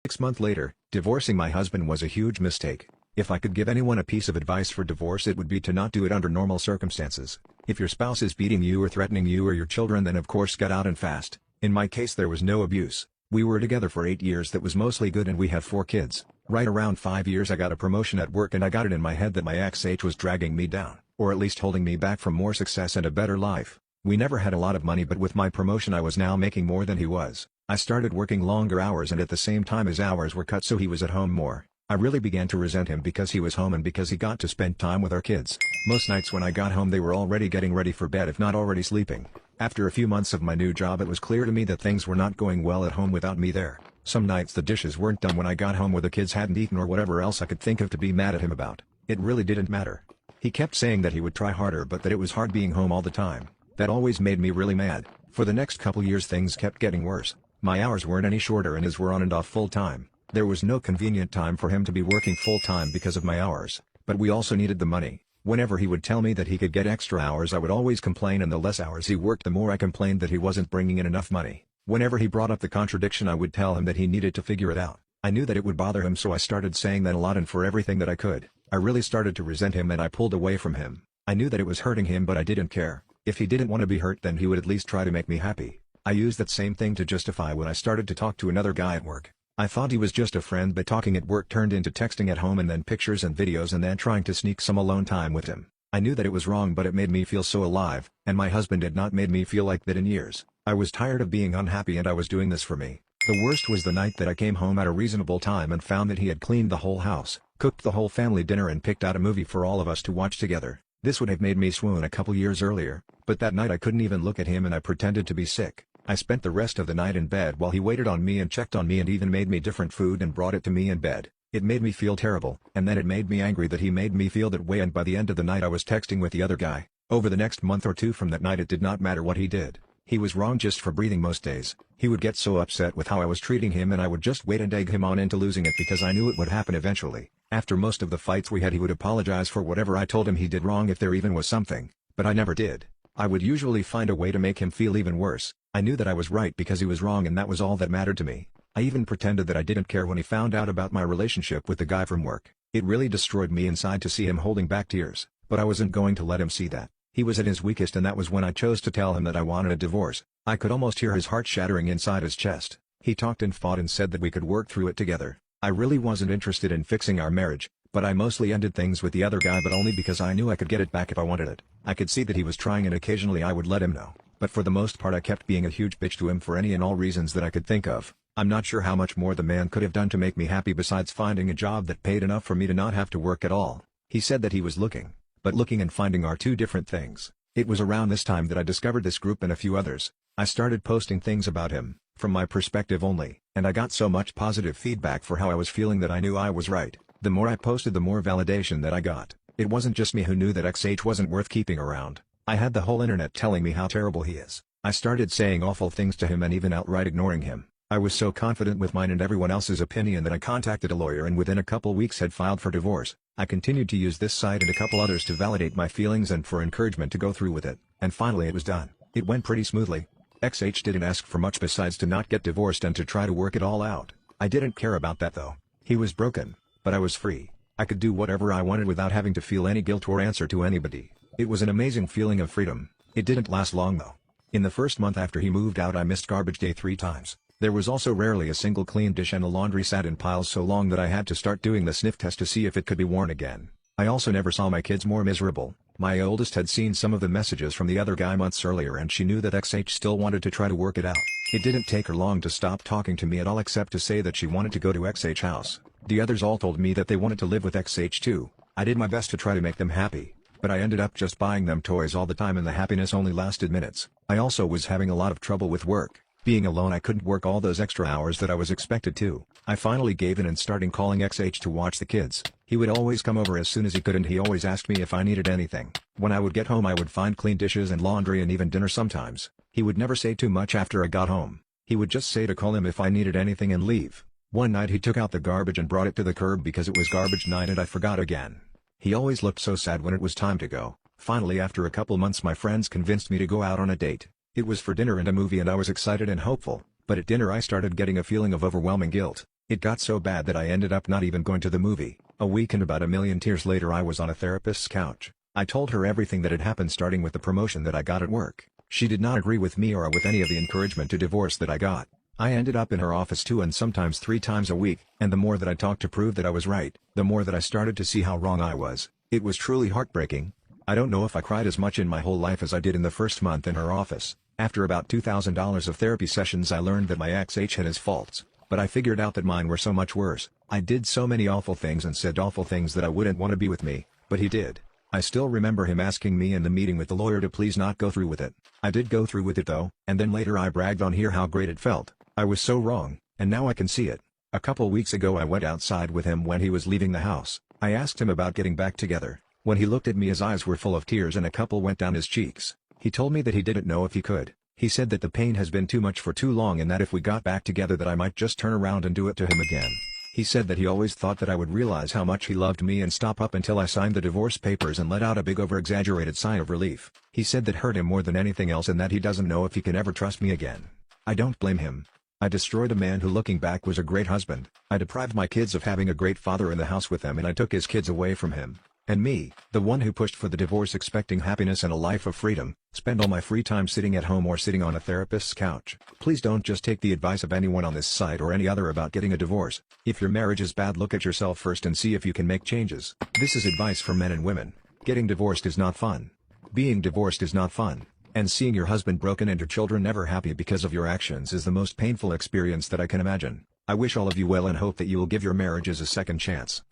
6 months later, divorcing my husband was a huge mistake. If I could give anyone a piece of advice for divorce, it would be to not do it under normal circumstances. If your spouse is beating you or threatening you or your children, then of course get out and fast. In my case there was no abuse. We were together for 8 years, that was mostly good, and we have 4 kids. Right around 5 years I got a promotion at work, and I got it in my head that my ex was dragging me down, or at least holding me back from more success and a better life. We never had a lot of money, but with my promotion I was now making more than he was. I started working longer hours, and at the same time his hours were cut, so he was at home more. I really began to resent him because he was home and because he got to spend time with our kids. Most nights when I got home they were already getting ready for bed, if not already sleeping. After a few months of my new job, it was clear to me that things were not going well at home without me there. Some nights the dishes weren't done when I got home, or the kids hadn't eaten, or whatever else I could think of to be mad at him about. It really didn't matter. He kept saying that he would try harder, but that it was hard being home all the time. That always made me really mad. For the next couple years things kept getting worse. My hours weren't any shorter, and his were on and off full time. There was no convenient time for him to be working full time because of my hours, but we also needed the money. Whenever he would tell me that he could get extra hours, I would always complain, and the less hours he worked the more I complained that he wasn't bringing in enough money. Whenever he brought up the contradiction, I would tell him that he needed to figure it out. I knew that it would bother him, so I started saying that a lot and for everything that I could. I really started to resent him, and I pulled away from him. I knew that it was hurting him, but I didn't care. If he didn't want to be hurt, then he would at least try to make me happy. I used that same thing to justify when I started to talk to another guy at work. I thought he was just a friend, but talking at work turned into texting at home, and then pictures and videos, and then trying to sneak some alone time with him. I knew that it was wrong, but it made me feel so alive, and my husband had not made me feel like that in years. I was tired of being unhappy, and I was doing this for me. The worst was the night that I came home at a reasonable time and found that he had cleaned the whole house, cooked the whole family dinner, and picked out a movie for all of us to watch together. This would have made me swoon a couple years earlier, but that night I couldn't even look at him, and I pretended to be sick. I spent the rest of the night in bed while he waited on me and checked on me and even made me different food and brought it to me in bed. It made me feel terrible, and then it made me angry that he made me feel that way, and by the end of the night I was texting with the other guy. Over the next month or two from that night, it did not matter what he did. He was wrong just for breathing most days. He would get so upset with how I was treating him, and I would just wait and egg him on into losing it because I knew it would happen eventually. After most of the fights we had, he would apologize for whatever I told him he did wrong, if there even was something, but I never did. I would usually find a way to make him feel even worse. I knew that I was right because he was wrong, and that was all that mattered to me. I even pretended that I didn't care when he found out about my relationship with the guy from work. It really destroyed me inside to see him holding back tears, but I wasn't going to let him see that. He was at his weakest, and that was when I chose to tell him that I wanted a divorce. I could almost hear his heart shattering inside his chest. He talked and fought and said that we could work through it together. I really wasn't interested in fixing our marriage, but I mostly ended things with the other guy, but only because I knew I could get it back if I wanted it. I could see that he was trying, and occasionally I would let him know, but for the most part I kept being a huge bitch to him for any and all reasons that I could think of. I'm not sure how much more the man could have done to make me happy besides finding a job that paid enough for me to not have to work at all. He said that he was looking, but looking and finding are two different things. It was around this time that I discovered this group and a few others. I started posting things about him, from my perspective only, and I got so much positive feedback for how I was feeling that I knew I was right. The more I posted, the more validation that I got. It wasn't just me who knew that XH wasn't worth keeping around. I had the whole internet telling me how terrible he is. I started saying awful things to him and even outright ignoring him. I was so confident with mine and everyone else's opinion that I contacted a lawyer and within a couple weeks had filed for divorce. I continued to use this site and a couple others to validate my feelings and for encouragement to go through with it, and finally it was done. It went pretty smoothly. XH didn't ask for much besides to not get divorced and to try to work it all out. I didn't care about that though. He was broken, but I was free. I could do whatever I wanted without having to feel any guilt or answer to anybody. It was an amazing feeling of freedom. It didn't last long though. In the first month after he moved out, I missed garbage day 3 times. There was also rarely a single clean dish, and the laundry sat in piles so long that I had to start doing the sniff test to see if it could be worn again. I also never saw my kids more miserable. My oldest had seen some of the messages from the other guy months earlier, and she knew that XH still wanted to try to work it out. It didn't take her long to stop talking to me at all except to say that she wanted to go to XH house. The others all told me that they wanted to live with XH too. I did my best to try to make them happy, but I ended up just buying them toys all the time, and the happiness only lasted minutes. I also was having a lot of trouble with work. Being alone, I couldn't work all those extra hours that I was expected to. I finally gave in and started calling XH to watch the kids. He would always come over as soon as he could, and he always asked me if I needed anything. When I would get home, I would find clean dishes and laundry and even dinner sometimes. He would never say too much after I got home. He would just say to call him if I needed anything and leave. One night he took out the garbage and brought it to the curb because it was garbage night, and I forgot again. He always looked so sad when it was time to go. Finally, after a couple months, my friends convinced me to go out on a date. It was for dinner and a movie, and I was excited and hopeful, but at dinner I started getting a feeling of overwhelming guilt. It got so bad that I ended up not even going to the movie. A week and about a million tears later I was on a therapist's couch. I told her everything that had happened, starting with the promotion that I got at work. She did not agree with me or with any of the encouragement to divorce that I got. I ended up in her office 2 and sometimes 3 times a week, and the more that I talked to prove that I was right, the more that I started to see how wrong I was. It was truly heartbreaking. I don't know if I cried as much in my whole life as I did in the first month in her office. After about $2,000 of therapy sessions I learned that my ex had his faults, but I figured out that mine were so much worse. I did so many awful things and said awful things that I wouldn't want to be with me, but he did. I still remember him asking me in the meeting with the lawyer to please not go through with it. I did go through with it though, and then later I bragged on here how great it felt. I was so wrong, and now I can see it. A couple weeks ago I went outside with him when he was leaving the house. I asked him about getting back together. When he looked at me his eyes were full of tears and a couple went down his cheeks. He told me that he didn't know if he could. He said that the pain has been too much for too long and that if we got back together that I might just turn around and do it to him again. He said that he always thought that I would realize how much he loved me and stop up until I signed the divorce papers and let out a big over-exaggerated sigh of relief. He said that hurt him more than anything else and that he doesn't know if he can ever trust me again. I don't blame him. I destroyed a man who looking back was a great husband. I deprived my kids of having a great father in the house with them and I took his kids away from him. And me, the one who pushed for the divorce expecting happiness and a life of freedom, spend all my free time sitting at home or sitting on a therapist's couch. Please don't just take the advice of anyone on this site or any other about getting a divorce. If your marriage is bad, look at yourself first and see if you can make changes. This is advice for men and women. Getting divorced is not fun. Being divorced is not fun. And seeing your husband broken and your children never happy because of your actions is the most painful experience that I can imagine. I wish all of you well and hope that you will give your marriages a second chance.